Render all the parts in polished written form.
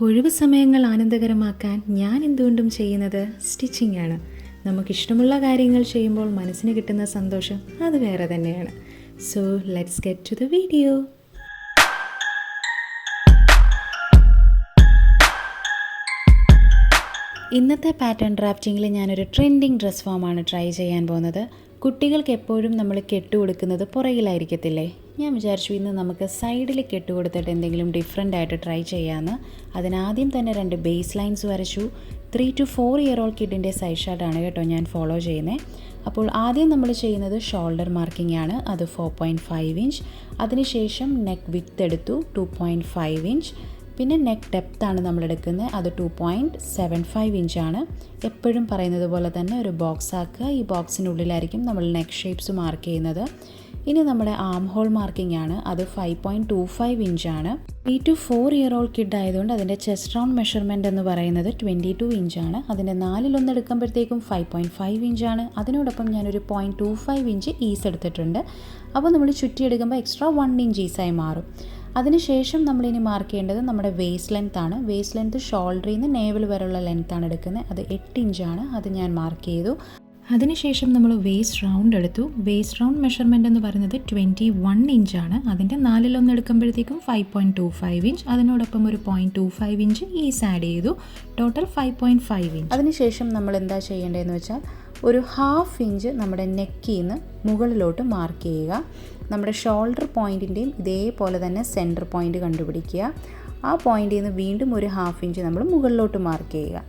ഒഴിവ് സമയങ്ങൾ ആനന്ദകരമാക്കാൻ ഞാൻ എന്തുകൊണ്ടും ചെയ്യുന്നത് സ്റ്റിച്ചിങ് ആണ്. നമുക്കിഷ്ടമുള്ള കാര്യങ്ങൾ ചെയ്യുമ്പോൾ മനസ്സിന് കിട്ടുന്ന സന്തോഷം അത് വേറെ തന്നെയാണ്. So let's get to the video. ഇന്നത്തെ പാറ്റേൺ ഡ്രാഫ്റ്റിങ്ങിൽ ഞാനൊരു ട്രെൻഡിങ് ഡ്രസ് ഫോമാണ് ട്രൈ ചെയ്യാൻ പോകുന്നത്. കുട്ടികൾക്ക് എപ്പോഴും നമ്മൾ കെട്ടുകൊടുക്കുന്നത് പുറകിലായിരിക്കത്തില്ലേ? ഞാൻ വിചാരിച്ചു ഇന്ന് നമുക്ക് സൈഡിൽ കെട്ടുകൊടുത്തിട്ട് എന്തെങ്കിലും ഡിഫറെൻ്റ് ആയിട്ട് ട്രൈ ചെയ്യാമെന്ന്. അതിനാദ്യം തന്നെ 2 ബേസ് ലൈൻസ് വരച്ചു. 3 to 4 ഇയർ ഓൾഡ് കിഡിൻ്റെ സൈഡ് ഷാർട്ടാണ് കേട്ടോ ഞാൻ ഫോളോ ചെയ്യുന്നത്. അപ്പോൾ ആദ്യം നമ്മൾ ചെയ്യുന്നത് ഷോൾഡർ മാർക്കിംഗ് ആണ്. അത് 4.5 ഇഞ്ച്. അതിനുശേഷം നെക്ക് വിഡ്ത്ത് എടുത്തു 2.5 ഇഞ്ച്. പിന്നെ നെക്ക് ഡെപ്താണ് നമ്മൾ എടുക്കുന്നത്. അത് 2.75 ഇഞ്ചാണ്. എപ്പോഴും പറയുന്നത് പോലെ തന്നെ ഒരു ബോക്സ് ആക്കുക. ഈ ബോക്സിനുള്ളിലായിരിക്കും നമ്മൾ നെക്ക് ഷേപ്സ് മാർക്ക് ചെയ്യുന്നത്. ഇനി നമ്മുടെ ആം ഹോൾ മാർക്കിംഗ് ആണ്. അത് 5.25 ഇഞ്ചാണ്. 3 to 4 ഇയർ ഓൾഡ് കിഡ് ആയതുകൊണ്ട് അതിൻ്റെ ചെസ്റ്റ് റൗണ്ട് മെഷർമെൻറ്റ് എന്ന് പറയുന്നത് 22 ഇഞ്ചാണ്. അതിൻ്റെ 4 എടുക്കുമ്പോഴത്തേക്കും 5.5 ഇഞ്ചാണ്. അതിനോടൊപ്പം ഞാനൊരു 0.25 ഇഞ്ച് ഈസ് എടുത്തിട്ടുണ്ട്. അപ്പോൾ നമ്മൾ ചുറ്റിയെടുക്കുമ്പോൾ എക്സ്ട്രാ 1 ഇഞ്ച് ഈസായി മാറും. അതിനുശേഷം നമ്മളിനി മാർക്ക് ചെയ്യേണ്ടത് നമ്മുടെ വേസ്റ്റ് ലെങ്ത് ആണ്. വേസ്റ്റ് ലെങ്ത് ഷോൾഡറിൽ നിന്ന് നേവൽ വരെയുള്ള ലെങ്ത്താണ് എടുക്കുന്നത്. അത് 8 ഇഞ്ചാണ്. അത് ഞാൻ മാർക്ക് ചെയ്തു. അതിനുശേഷം നമ്മൾ വേസ്റ്റ് റൗണ്ട് എടുത്തു. വേസ്റ്റ് റൗണ്ട് മെഷർമെൻറ്റ് എന്ന് പറയുന്നത് 21 ഇഞ്ചാണ്. അതിൻ്റെ 4 എടുക്കുമ്പോഴത്തേക്കും 5.25 ഇഞ്ച്. അതിനോടൊപ്പം ഒരു 0.25 ഇഞ്ച് ഈസ് ആഡ് ചെയ്തു. Total 5.5 inch. അതിനുശേഷം നമ്മൾ എന്താ ചെയ്യേണ്ടതെന്ന് വെച്ചാൽ ഒരു 1/2 ഇഞ്ച് നമ്മുടെ നെക്കിൽ നിന്ന് മുകളിലോട്ട് മാർക്ക് ചെയ്യുക. നമ്മുടെ ഷോൾഡർ പോയിൻറ്റിൻ്റെയും ഇതേപോലെ തന്നെ സെൻറ്റർ പോയിൻ്റ് കണ്ടുപിടിക്കുക. ആ പോയിൻറ്റിൽ നിന്ന് വീണ്ടും ഒരു 1/2 ഇഞ്ച് നമ്മൾ മുകളിലോട്ട് മാർക്ക് ചെയ്യുക.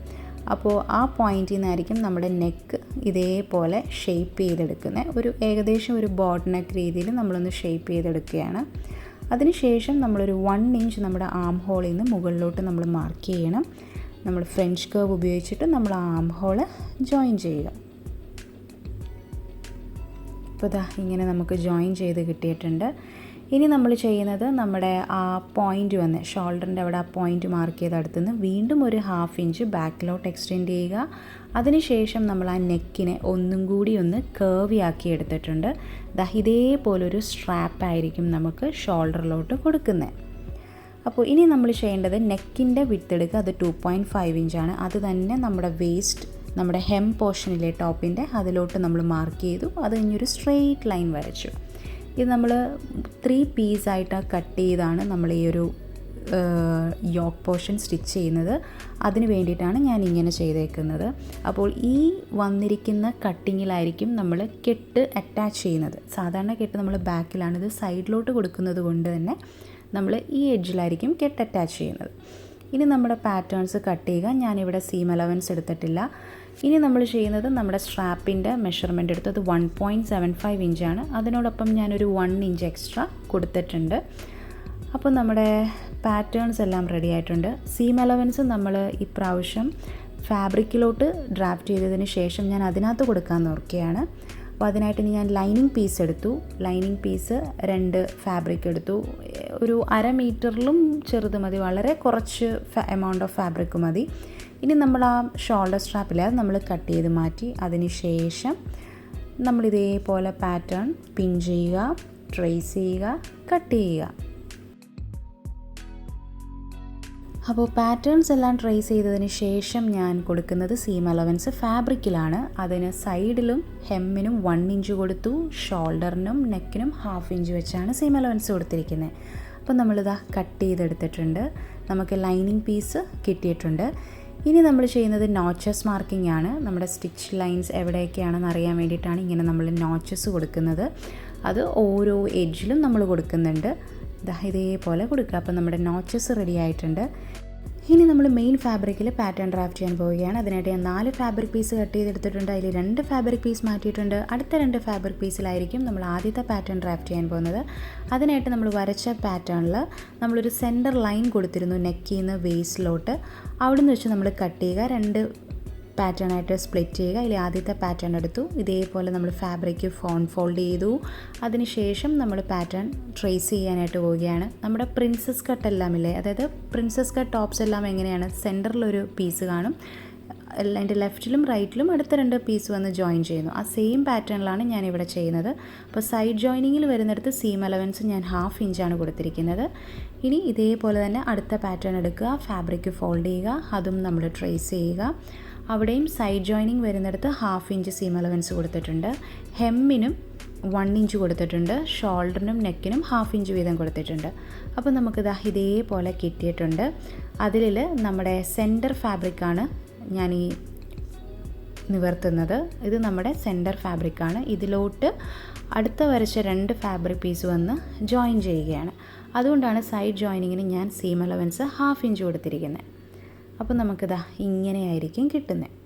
അപ്പോൾ ആ പോയിൻറ്റിൽ നിന്നായിരിക്കും നമ്മുടെ നെക്ക് ഇതേപോലെ ഷേപ്പ് ചെയ്തെടുക്കുന്നത്. ഒരു ഏകദേശം ഒരു ബോട്ട് നെക്ക് രീതിയിൽ നമ്മളൊന്ന് ഷേപ്പ് ചെയ്തെടുക്കുകയാണ്. അതിനുശേഷം നമ്മളൊരു 1 ഇഞ്ച് നമ്മുടെ ആം ഹോളിൽ നിന്ന് മുകളിലോട്ട് നമ്മൾ മാർക്ക് ചെയ്യണം. നമ്മൾ ഫ്രഞ്ച് കർവ് ഉപയോഗിച്ചിട്ട് നമ്മൾ ആം ഹോള് ജോയിൻ ചെയ്യുക. അപ്പോൾ ഇതാ ഇങ്ങനെ നമുക്ക് ജോയിൻ ചെയ്ത് കിട്ടിയിട്ടുണ്ട്. ഇനി നമ്മൾ ചെയ്യുന്നത് നമ്മുടെ ആ പോയിൻ്റ് വന്ന് ഷോൾഡറിൻ്റെ അവിടെ ആ പോയിൻ്റ് മാർക്ക് ചെയ്ത് അടുത്തുനിന്ന് വീണ്ടും ഒരു 1/2 ഇഞ്ച് ബാക്കിലോട്ട് എക്സ്റ്റെൻഡ് ചെയ്യുക. അതിനുശേഷം നമ്മൾ ആ നെക്കിനെ ഒന്നും കൂടി ഒന്ന് കേർവി ആക്കി എടുത്തിട്ടുണ്ട്. ഇതേപോലൊരു സ്ട്രാപ്പായിരിക്കും നമുക്ക് ഷോൾഡറിലോട്ട് കൊടുക്കുന്നത്. അപ്പോൾ ഇനി നമ്മൾ ചെയ്യേണ്ടത് നെക്കിൻ്റെ വിഡ്ത്ത് എടുക്കുക. അത് 2.5 ഇഞ്ചാണ്. അത് തന്നെ നമ്മുടെ വേസ്റ്റ് നമ്മുടെ ഹെം പോർഷനിലെ ടോപ്പിൻ്റെ അതിലോട്ട് നമ്മൾ മാർക്ക് ചെയ്തു. അത് കഴിഞ്ഞൊരു സ്ട്രെയിറ്റ് ലൈൻ വരച്ചു. ഇത് നമ്മൾ 3 പീസായിട്ട് കട്ട് ചെയ്താണ് നമ്മൾ ഈ ഒരു യോക്ക് പോർഷൻ സ്റ്റിച്ച് ചെയ്യുന്നത്. അതിന് വേണ്ടിയിട്ടാണ് ഞാൻ ഇങ്ങനെ ചെയ്തേക്കുന്നത്. അപ്പോൾ ഈ വന്നിരിക്കുന്ന കട്ടിങ്ങിലായിരിക്കും നമ്മൾ കെട്ട് അറ്റാച്ച് ചെയ്യുന്നത്. സാധാരണ കെട്ട് നമ്മൾ ബാക്കിലാണ്. ഇത് സൈഡിലോട്ട് കൊടുക്കുന്നത് കൊണ്ട് തന്നെ നമ്മൾ ഈ എഡ്ജിലായിരിക്കും കെട്ട് അറ്റാച്ച് ചെയ്യുന്നത്. ഇനി നമ്മുടെ പാറ്റേൺസ് കട്ട് ചെയ്യുക. ഞാനിവിടെ സീം അലവൻസ് എടുത്തിട്ടില്ല. ഇനി നമ്മൾ ചെയ്യുന്നത് നമ്മുടെ സ്ട്രാപ്പിൻ്റെ മെഷർമെൻറ്റ് എടുത്തത് 1.75 ഇഞ്ചാണ്. അതിനോടൊപ്പം ഞാനൊരു 1 ഇഞ്ച് എക്സ്ട്രാ കൊടുത്തിട്ടുണ്ട്. അപ്പോൾ നമ്മുടെ പാറ്റേൺസ് എല്ലാം റെഡി ആയിട്ടുണ്ട്. സീം അലവൻസ് നമ്മൾ ഇപ്രാവശ്യം ഫാബ്രിക്കിലോട്ട് ഡ്രാഫ്റ്റ് ചെയ്തതിന് ശേഷം ഞാൻ അതിനകത്ത് കൊടുക്കാൻ നോക്കുകയാണ്. അപ്പോൾ അതിനായിട്ട് ഞാൻ ലൈനിങ് പീസ് എടുത്തു. ലൈനിങ് പീസ് 2 ഫാബ്രിക് എടുത്തു. ഒരു 1/2 മീറ്ററിലും ചെറുത് മതി. വളരെ കുറച്ച് എമൗണ്ട് ഓഫ് ഫാബ്രിക് മതി. ഇനി നമ്മൾ ആ ഷോൾഡർ സ്ട്രാപ്പിൽ അത് നമ്മൾ കട്ട് ചെയ്ത് മാറ്റി. അതിന് ശേഷം നമ്മളിതേപോലെ പാറ്റേൺ പിൻ ചെയ്യുക, ട്രേസ് ചെയ്യുക, കട്ട് ചെയ്യുക. അപ്പോൾ പാറ്റേൺസ് എല്ലാം ട്രേസ് ചെയ്തതിന് ശേഷം ഞാൻ കൊടുക്കുന്നത് സീം അലവൻസ് ഫാബ്രിക്കിലാണ്. അതിന് സൈഡിലും ഹെമ്മിനും 1 ഇഞ്ച് കൊടുത്തു. ഷോൾഡറിനും നെക്കിനും 1/2 ഇഞ്ച് വെച്ചാണ് സീം അലവൻസ് കൊടുത്തിരിക്കുന്നത്. അപ്പോൾ നമ്മളിതാ കട്ട് ചെയ്തെടുത്തിട്ടുണ്ട്. നമുക്ക് ലൈനിങ് പീസ് കിട്ടിയിട്ടുണ്ട്. ഇനി നമ്മൾ ചെയ്യുന്നത് നോച്ചസ് മാർക്കിംഗ് ആണ്. നമ്മുടെ സ്റ്റിച്ച് ലൈൻസ് എവിടെയൊക്കെയാണെന്ന് അറിയാൻ വേണ്ടിയിട്ടാണ് ഇങ്ങനെ നമ്മൾ നോച്ചസ് കൊടുക്കുന്നത്. അത് ഓരോ എഡ്ജിലും നമ്മൾ കൊടുക്കുന്നുണ്ട്. ഇതേപോലെ കൊടുക്കുക. അപ്പോൾ നമ്മുടെ നോച്ചസ് റെഡി ആയിട്ടുണ്ട്. ഇനി നമ്മൾ മെയിൻ ഫാബ്രിക്കിൽ പാറ്റേൺ ഡ്രാഫ്റ്റ് ചെയ്യാൻ പോവുകയാണ്. അതിനായിട്ട് ഞാൻ 4 ഫാബ്രിക് പീസ് കട്ട് ചെയ്തെടുത്തിട്ടുണ്ട്. അതിൽ 2 ഫാബ്രിക് പീസ് മാറ്റിയിട്ടുണ്ട്. അടുത്ത 2 ഫാബ്രിക് പീസിലായിരിക്കും നമ്മൾ ആദ്യത്തെ പാറ്റേൺ ഡ്രാഫ്റ്റ് ചെയ്യാൻ പോകുന്നത്. അതിനായിട്ട് നമ്മൾ വരച്ച പാറ്റേണിൽ നമ്മളൊരു സെൻറ്റർ ലൈൻ കൊടുത്തിരുന്നു നെക്കിൽ നിന്ന് വേസ്റ്റിലോട്ട്. അവിടെ നിന്ന് വെച്ച് നമ്മൾ കട്ട് ചെയ്യുക. 2 പാറ്റേൺ ആയിട്ട് സ്പ്ലിറ്റ് ചെയ്യുക. അതിൽ ആദ്യത്തെ പാറ്റേൺ എടുത്തു. ഇതേപോലെ നമ്മൾ ഫാബ്രിക് ഫോൾഡ് ചെയ്തു. അതിനുശേഷം നമ്മൾ പാറ്റേൺ ട്രേസ് ചെയ്യാനായിട്ട് പോവുകയാണ്. നമ്മുടെ പ്രിൻസസ് കട്ട് എല്ലാം ഇല്ലേ, അതായത് പ്രിൻസസ് കട്ട് ടോപ്സ് എല്ലാം എങ്ങനെയാണ്, സെൻറ്ററിലൊരു പീസ് കാണും. എൻ്റെ ലെഫ്റ്റിലും റൈറ്റിലും അടുത്ത 2 പീസ് വന്ന് ജോയിൻ ചെയ്യുന്നു. ആ സെയിം പാറ്റേണിലാണ് ഞാനിവിടെ ചെയ്യുന്നത്. അപ്പോൾ സൈഡ് ജോയിനിങ്ങിൽ വരുന്നിടത്ത് സീം അലവൻസ് ഞാൻ 1/2 ഇഞ്ചാണ് കൊടുത്തിരിക്കുന്നത്. ഇനി ഇതേപോലെ തന്നെ അടുത്ത പാറ്റേൺ എടുക്കുക, ഫാബ്രിക് ഫോൾഡ് ചെയ്യുക, അതും നമ്മൾ ട്രേസ് ചെയ്യുക. അവിടെയും സൈഡ് ജോയിനിങ് വരുന്നിടത്ത് 1/2 ഇഞ്ച് സീം അലവൻസ് കൊടുത്തിട്ടുണ്ട്. ഹെമ്മിനും 1 ഇഞ്ച് കൊടുത്തിട്ടുണ്ട്. ഷോൾഡറിനും നെക്കിനും 1/2 ഇഞ്ച് വീതം കൊടുത്തിട്ടുണ്ട്. അപ്പോൾ നമുക്കിത് ഇതേപോലെ കിട്ടിയിട്ടുണ്ട്. അതിൽ നമ്മുടെ സെൻറ്റർ ഫാബ്രിക്കാണ് ഞാൻ ഈ നിവർത്തുന്നത്. ഇത് നമ്മുടെ സെൻറ്റർ ഫാബ്രിക്കാണ്. ഇതിലോട്ട് അടുത്ത വരച്ച 2 ഫാബ്രിക് പീസ് വന്ന് ജോയിൻ ചെയ്യുകയാണ്. അതുകൊണ്ടാണ് സൈഡ് ജോയിനിങ്ങിന് ഞാൻ സീം അലവൻസ് 1/2 ഇഞ്ച് കൊടുത്തിരിക്കുന്നത്. അപ്പോൾ നമുക്കിതാ ഇങ്ങനെയായിരിക്കും കിട്ടുന്നത്.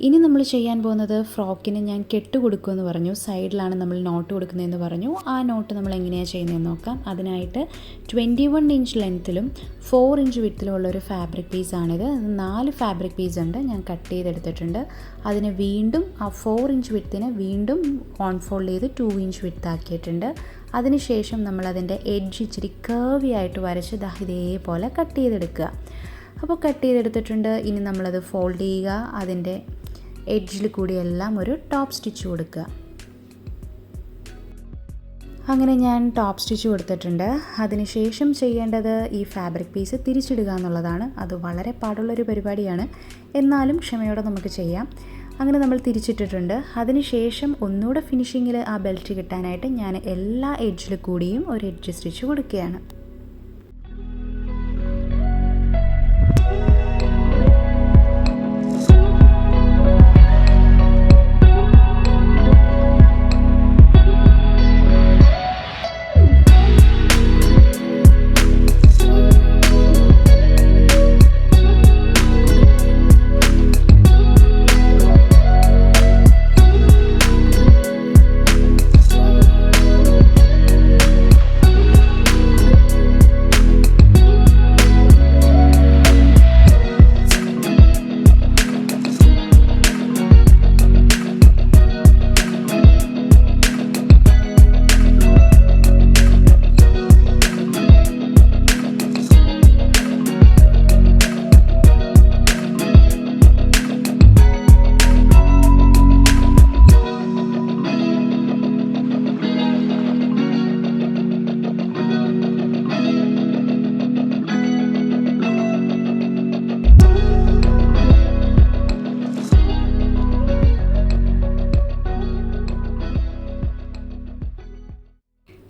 ഇനി നമ്മൾ ചെയ്യാൻ പോകുന്നത് ഫ്രോക്കിന് ഞാൻ കെട്ട് കൊടുക്കുമെന്ന് പറഞ്ഞു. സൈഡിലാണ് നമ്മൾ നോട്ട് കൊടുക്കുന്നതെന്ന് പറഞ്ഞു. ആ നോട്ട് നമ്മൾ എങ്ങനെയാണ് ചെയ്യുന്നതെന്ന് നോക്കാം. അതിനായിട്ട് 21 ഇഞ്ച് ലെങ്ത്തിലും 4 ഇഞ്ച് വിഡ്ത്തിലുമുള്ള ഒരു ഫാബ്രിക് പീസാണിത്. 4 ഫാബ്രിക് പീസ് ഉണ്ട്, ഞാൻ കട്ട് ചെയ്തെടുത്തിട്ടുണ്ട്. അതിന് വീണ്ടും ആ 4 ഇഞ്ച് വിഡ്ത്തിനെ വീണ്ടും ഓൺ ഫോൾഡ് ചെയ്ത് 2 ഇഞ്ച് വിഡ്ത്ത് ആക്കിയിട്ടുണ്ട്. അതിനുശേഷം നമ്മളതിൻ്റെ എഡ്ജ് ഇച്ചിരി കേർവി ആയിട്ട് വരച്ച് ഇതേപോലെ കട്ട് ചെയ്തെടുക്കുക. അപ്പോൾ കട്ട് ചെയ്തെടുത്തിട്ടുണ്ട്. ഇനി നമ്മളത് ഫോൾഡ് ചെയ്യുക. അതിൻ്റെ എഡ്ജിൽ കൂടിയെല്ലാം ഒരു ടോപ്പ് സ്റ്റിച്ച് കൊടുക്കുക. അങ്ങനെ ഞാൻ ടോപ്പ് സ്റ്റിച്ച് കൊടുത്തിട്ടുണ്ട്. അതിനുശേഷം ചെയ്യേണ്ടത് ഈ ഫാബ്രിക് പീസ് തിരിച്ചിടുക എന്നുള്ളതാണ്. അത് വളരെ പാടുള്ളൊരു പരിപാടിയാണ്, എന്നാലും ക്ഷമയോടെ നമുക്ക് ചെയ്യാം. അങ്ങനെ നമ്മൾ തിരിച്ചിട്ടിട്ടുണ്ട്. അതിനുശേഷം ഒന്നുകൂടെ ഫിനിഷിങ്ങിൽ ആ ബെൽറ്റ് കിട്ടാനായിട്ട് ഞാൻ എല്ലാ എഡ്ജിൽ കൂടിയും ഒരു എഡ്ജ് സ്റ്റിച്ച് കൊടുക്കുകയാണ്.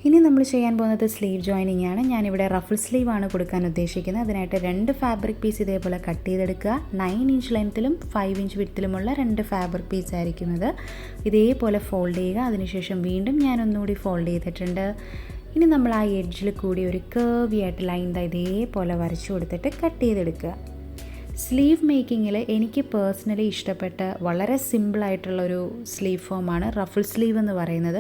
ഇനി നമ്മൾ ചെയ്യാൻ പോകുന്നത് സ്ലീവ് ജോയിനിങ് ആണ്. ഞാനിവിടെ റഫിൾ സ്ലീവ് ആണ് കൊടുക്കാൻ ഉദ്ദേശിക്കുന്നത്. അതിനായിട്ട് 2 ഫാബ്രിക് പീസ് ഇതേപോലെ കട്ട് ചെയ്തെടുക്കുക. 9 ഇഞ്ച് ലെങ്ത്തിലും 5 ഇഞ്ച് വിഡ്ത്തിലുമുള്ള 2 ഫാബ്രിക് പീസ് ആയിരിക്കുന്നത്. ഇതേപോലെ ഫോൾഡ് ചെയ്യുക. അതിനുശേഷം വീണ്ടും ഞാൻ ഒന്നുകൂടി ഫോൾഡ് ചെയ്തിട്ടുണ്ട്. ഇനി നമ്മൾ ആ എഡ്ജിൽ കൂടി ഒരു കേർവി ആയിട്ട് ലൈൻ ഇതേപോലെ വരച്ചു കൊടുത്തിട്ട് കട്ട് ചെയ്തെടുക്കുക. സ്ലീവ് മേക്കിങ്ങിൽ എനിക്ക് പേഴ്സണലി ഇഷ്ടപ്പെട്ട വളരെ സിമ്പിളായിട്ടുള്ളൊരു സ്ലീവ് ഫോമാണ് റഫിൾ സ്ലീവ് എന്ന് പറയുന്നത്.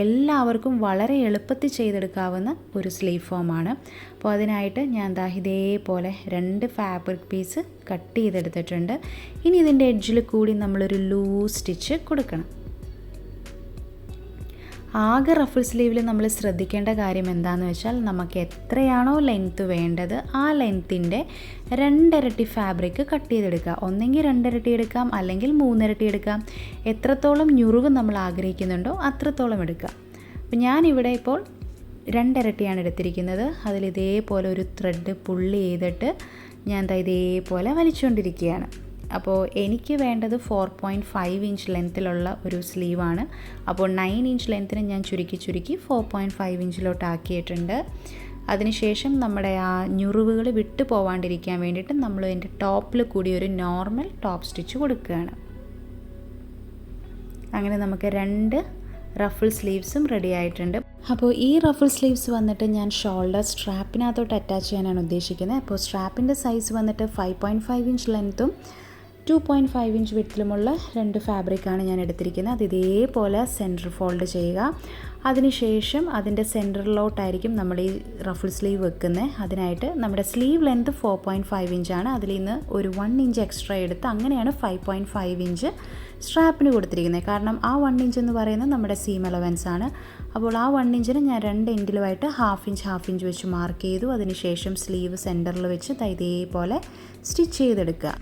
എല്ലാവർക്കും വളരെ എളുപ്പത്തിൽ ചെയ്തെടുക്കാവുന്ന ഒരു സ്ലീവ് ഫോമാണ്. അപ്പോൾ അതിനായിട്ട് ഞാൻ ഇതേപോലെ 2 ഫാബ്രിക് പീസ് കട്ട് ചെയ്തെടുത്തിട്ടുണ്ട്. ഇനി ഇതിൻ്റെ എഡ്ജിൽ കൂടി നമ്മളൊരു ലൂസ് സ്റ്റിച്ച് കൊടുക്കണം. ആകെ റഫിൾ സ്ലീവിൽ നമ്മൾ ശ്രദ്ധിക്കേണ്ട കാര്യം എന്താണെന്ന് വെച്ചാൽ, നമുക്ക് എത്രയാണോ ലെങ്ത്ത് വേണ്ടത് ആ ലെങ്ത്തിൻ്റെ 2 ഇരട്ടി ഫാബ്രിക് കട്ട് ചെയ്തെടുക്കുക. ഒന്നെങ്കിൽ 2 ഇരട്ടി എടുക്കാം, അല്ലെങ്കിൽ 3 ഇരട്ടി എടുക്കാം. എത്രത്തോളം ഞുറിവ് നമ്മൾ ആഗ്രഹിക്കുന്നുണ്ടോ അത്രത്തോളം എടുക്കുക. അപ്പോൾ ഞാനിവിടെ ഇപ്പോൾ 2 ഇരട്ടിയാണ് എടുത്തിരിക്കുന്നത്. അതിലിതേപോലെ ഒരു ത്രെഡ് പുള്ളി ചെയ്തിട്ട് ഞാൻ ഇതേപോലെ വലിച്ചുകൊണ്ടിരിക്കുകയാണ്. അപ്പോൾ എനിക്ക് വേണ്ടത് 4.5 ഇഞ്ച് ലെങ്ത്തിലുള്ള ഒരു സ്ലീവാണ്. അപ്പോൾ 9 ഇഞ്ച് ലെങ്ത്തിന് ഞാൻ ചുരുക്കി 4.5 ഇഞ്ചിലോട്ട് ആക്കിയിട്ടുണ്ട്. അതിനുശേഷം നമ്മുടെ ആ ഞുറിവുകൾ വിട്ടു പോവാണ്ടിരിക്കാൻ വേണ്ടിയിട്ട് നമ്മൾ അതിൻ്റെ ടോപ്പിൽ കൂടി ഒരു നോർമൽ ടോപ്പ് സ്റ്റിച്ച് കൊടുക്കുകയാണ്. അങ്ങനെ നമുക്ക് 2 റഫിൾ സ്ലീവ്സും റെഡി ആയിട്ടുണ്ട്. അപ്പോൾ ഈ റഫിൾ സ്ലീവ്സ് വന്നിട്ട് ഞാൻ ഷോൾഡർ സ്ട്രാപ്പിനകത്തോട്ട് അറ്റാച്ച് ചെയ്യാനാണ് ഉദ്ദേശിക്കുന്നത്. അപ്പോൾ സ്ട്രാപ്പിൻ്റെ സൈസ് വന്നിട്ട് 5.5 ഇഞ്ച് ലെങ്ത്തും 2.5 ഇഞ്ച് വിഡ്ത്തിലുമുള്ള 2 ഫാബ്രിക്കാണ് ഞാൻ എടുത്തിരിക്കുന്നത്. അത് ഇതേപോലെ സെൻറ്റർ ഫോൾഡ് ചെയ്യുക. അതിനുശേഷം അതിൻ്റെ സെൻറ്ററിലോട്ടായിരിക്കും നമ്മൾ ഈ റഫിൾ സ്ലീവ് വെക്കുന്നത്. അതിനായിട്ട് നമ്മുടെ സ്ലീവ് ലെങ്ത് 4.5 ഇഞ്ചാണ്. അതിൽ നിന്ന് ഒരു 1 ഇഞ്ച് എക്സ്ട്രാ എടുത്ത് അങ്ങനെയാണ് 5.5 ഇഞ്ച് സ്ട്രാപ്പിന് കൊടുത്തിരിക്കുന്നത്. കാരണം ആ 1 ഇഞ്ച് എന്ന് പറയുന്നത് നമ്മുടെ സീം അലവൻസ് ആണ്. അപ്പോൾ ആ 1 ഇഞ്ചിന് ഞാൻ 2 എൻഡിലുമായിട്ട് ഹാഫ് ഇഞ്ച് വെച്ച് മാർക്ക് ചെയ്തു. അതിനുശേഷം സ്ലീവ് സെൻറ്ററിൽ വെച്ച് ഇതേപോലെ സ്റ്റിച്ച് ചെയ്തെടുക്കുക.